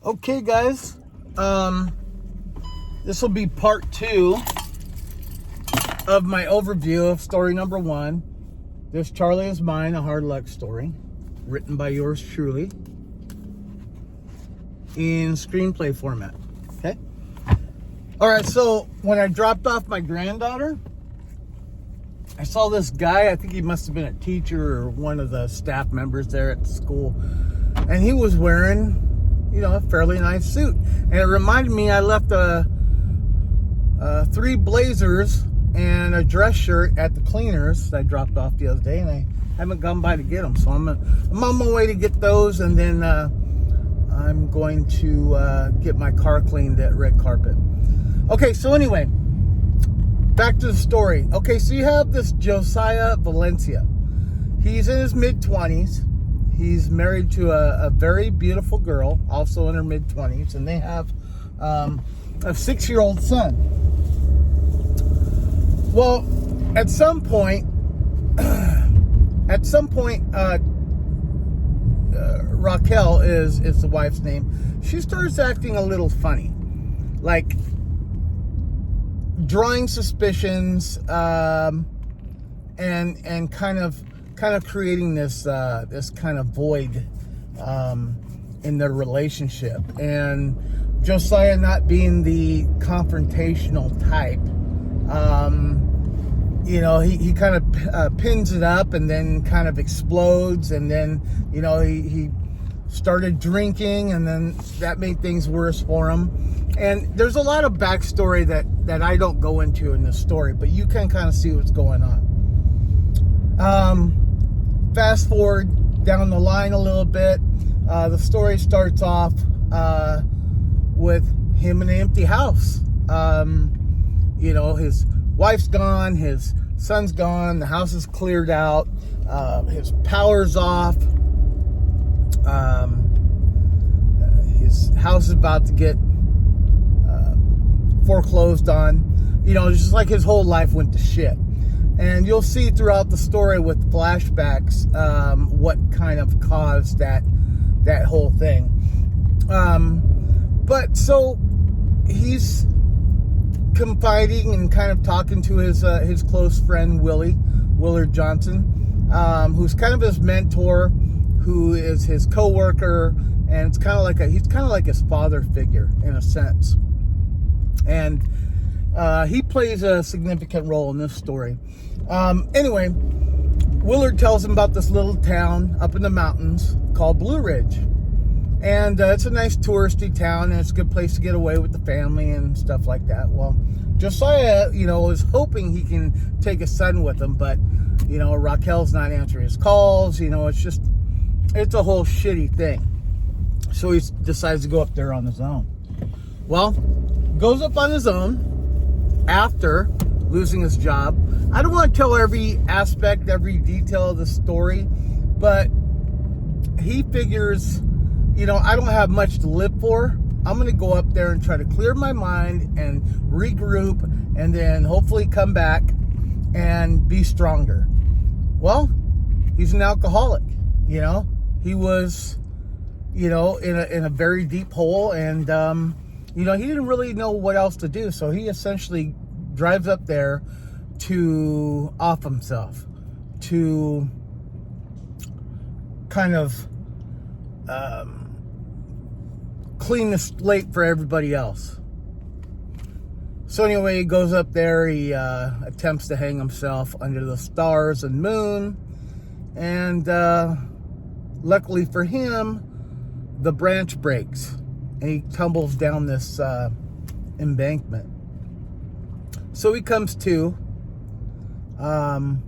Okay, guys, this will be part 2 of my overview of story number 1. This Charlie Is Mine, a hard luck story, written by yours truly in screenplay format. Okay. All right. So when I dropped off my granddaughter, I saw this guy. I think he must have been a teacher or one of the staff members there at the school, and he was wearing, a fairly nice suit. And it reminded me, I left 3 blazers and a dress shirt at the cleaners that I dropped off the other day, and I haven't gone by to get them. So I'm on my way to get those, and then I'm going to get my car cleaned at Red Carpet. Okay, so anyway, back to the story. Okay, so you have this Josiah Valencia. He's in his mid-20s. He's married to a very beautiful girl, also in her mid-20s, and they have a 6-year-old son. Well, at some point, Raquel is the wife's name. She starts acting a little funny, like drawing suspicions, and kind of creating this kind of void in their relationship. And Josiah, not being the confrontational type, he kind of pins it up and then kind of explodes, and then he started drinking, and then that made things worse for him. And there's a lot of backstory that I don't go into in this story, but you can kind of see what's going on. Fast forward down the line a little bit. The story starts off with him in an empty house. His wife's gone, his son's gone, the house is cleared out, his power's off, his house is about to get foreclosed on. Just like his whole life went to shit. And you'll see throughout the story with flashbacks what kind of caused that whole thing. But so he's confiding and kind of talking to his close friend Willard Johnson, who's kind of his mentor, who is his coworker, and he's kind of like his father figure in a sense. And he plays a significant role in this story. Anyway, Willard tells him about this little town up in the mountains called Blue Ridge. And it's a nice touristy town, and it's a good place to get away with the family and stuff like that. Well, Josiah, is hoping he can take his son with him, but, Raquel's not answering his calls. It's a whole shitty thing. So he decides to go up there on his own. Well, goes up on his own after losing his job. I don't want to tell every aspect, every detail of the story, but he figures, I don't have much to live for. I'm going to go up there and try to clear my mind and regroup, and then hopefully come back and be stronger. Well, he's an alcoholic. He was, in a very deep hole, and he didn't really know what else to do. So he essentially drives up there to off himself, to kind of clean the slate for everybody else. So anyway, he goes up there, he attempts to hang himself under the stars and moon, and luckily for him, the branch breaks, and he tumbles down this embankment. So he comes to, and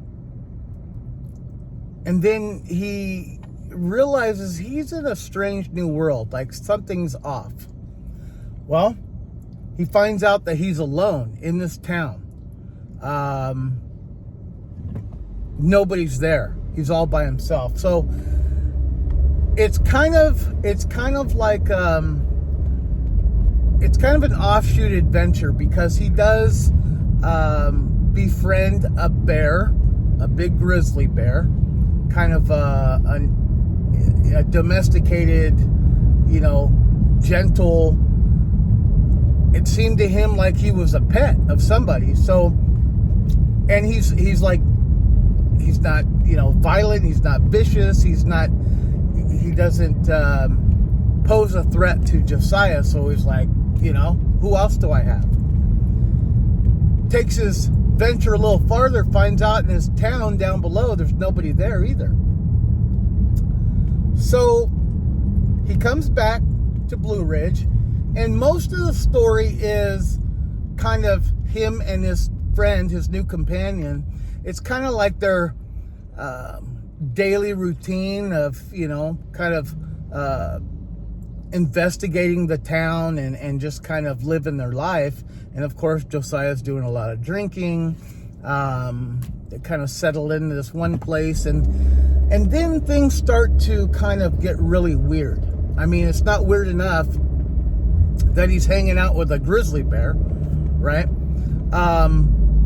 then he realizes he's in a strange new world, like something's off. Well, he finds out that he's alone in this town. Nobody's there. He's all by himself. So it's kind of like it's kind of an offshoot adventure, because he does befriend a bear, a big grizzly bear, kind of a domesticated, gentle. It seemed to him like he was a pet of somebody. So, and he's like, he's not, violent. He's not vicious. He doesn't pose a threat to Josiah. So he's like, who else do I have? Takes his venture a little farther, finds out in his town down below, there's nobody there either. So he comes back to Blue Ridge, and most of the story is kind of him and his friend, his new companion. It's kind of like their daily routine of, kind of investigating the town and just kind of living their life. And of course, Josiah's doing a lot of drinking. They kind of settle into this one place, and then things start to kind of get really weird. I mean, it's not weird enough that he's hanging out with a grizzly bear, right?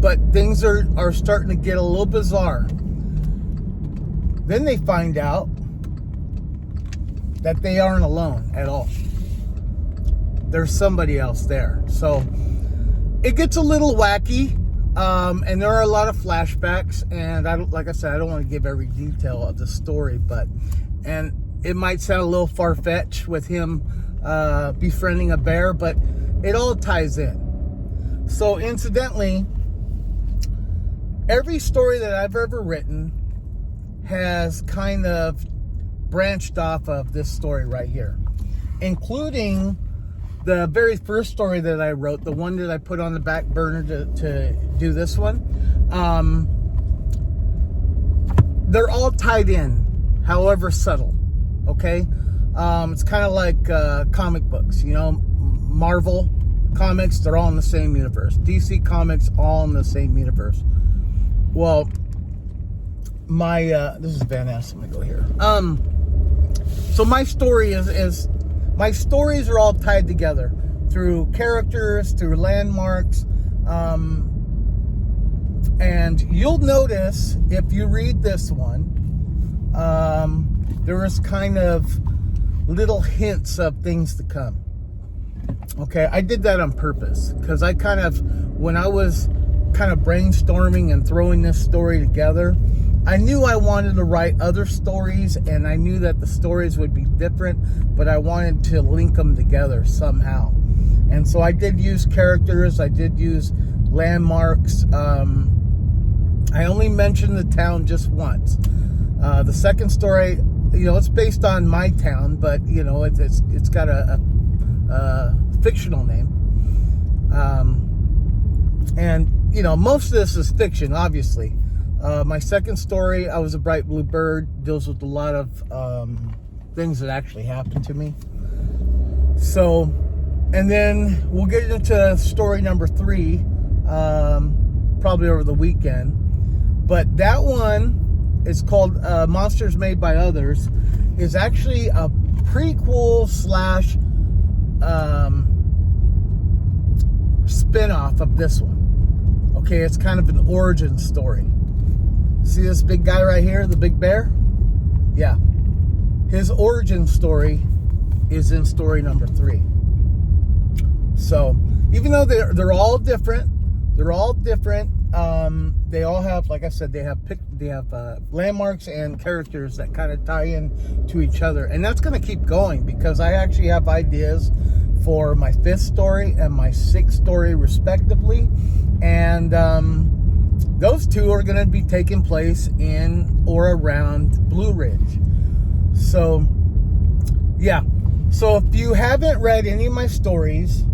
But things are starting to get a little bizarre. Then they find out that they aren't alone at all. There's somebody else there. So it gets a little wacky, and there are a lot of flashbacks. And like I said, I don't want to give every detail of the story, and it might sound a little far-fetched with him befriending a bear, but it all ties in. So incidentally, every story that I've ever written has kind of branched off of this story right here, including the very first story that I wrote, the one that I put on the back burner to do this one. They're all tied in, however subtle, okay? It's kind of like comic books, Marvel comics, they're all in the same universe. DC Comics, all in the same universe. Well, this is Van Ness, let me go here. So my story is my stories are all tied together through characters, through landmarks, and you'll notice if you read this one, there is kind of little hints of things to come. Okay, I did that on purpose because when I was kind of brainstorming and throwing this story together, I knew I wanted to write other stories, and I knew that the stories would be different, but I wanted to link them together somehow. And so I did use characters, I did use landmarks. I only mentioned the town just once. The second story, it's based on my town, but it's got a fictional name. And most of this is fiction, obviously. My second story, I Was a Bright Blue Bird, deals with a lot of things that actually happened to me. So, and then we'll get into story number 3, probably over the weekend. But that one is called Monsters Made by Others, is actually a prequel / spin-off of this one. Okay, it's kind of an origin story. See this big guy right here, the big bear? Yeah. His origin story is in story number 3. So, even though they're all different, they all have, like I said, they have landmarks and characters that kind of tie in to each other. And that's going to keep going because I actually have ideas for my 5th story and my 6th story respectively. And those 2 are going to be taking place in or around Blue Ridge. So, yeah. So if you haven't read any of my stories,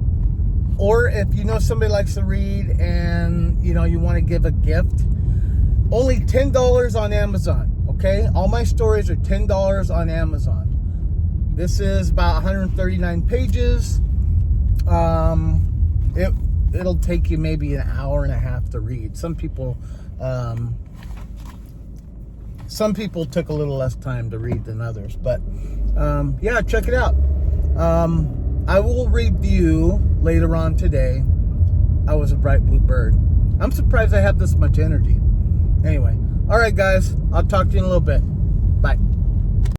or if you know somebody likes to read and, you want to give a gift, only $10 on Amazon, okay? All my stories are $10 on Amazon. This is about 139 pages. It'll take you maybe an hour and a half to read. Some people took a little less time to read than others, but yeah, check it out. I will review later on today I Was a Bright Blue Bird. I'm surprised I have this much energy. Anyway, all right, guys, I'll talk to you in a little bit.